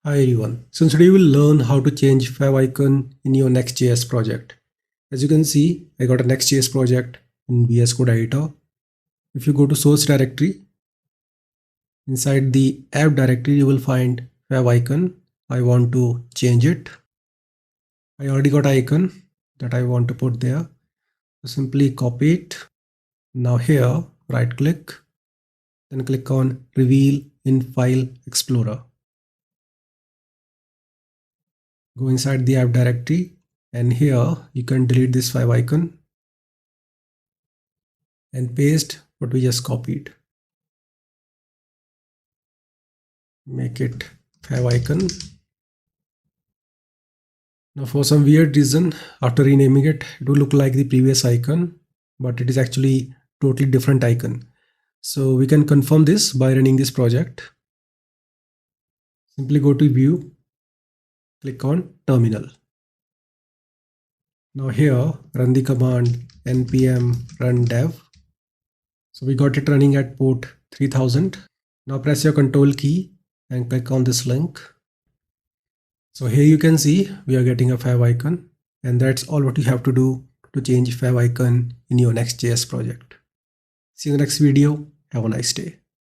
Hi everyone. So today we will learn how to change favicon in your next.js project. As you can see, I got a next.js project in vs16. If you go to source directory, inside the app directory, you will find favicon. I want to change it. I already got icon that I want to put there. So simply copy it. Now here, right click, then click on reveal in file explorer. Go inside the app directory, and here you can delete this favicon and paste what we just copied. Make it favicon. Now for some weird reason, after renaming it, it will look like the previous icon, but it is actually totally different icon. So we can confirm this by running this project. Simply go to view, click on terminal. Now here run the command npm run dev. So we got it running at port 3000. Now press your control key and click on this link. So here you can see we are getting a favicon, and that's all what you have to do to change favicon in your next.js project. See you in the next video. Have a nice day.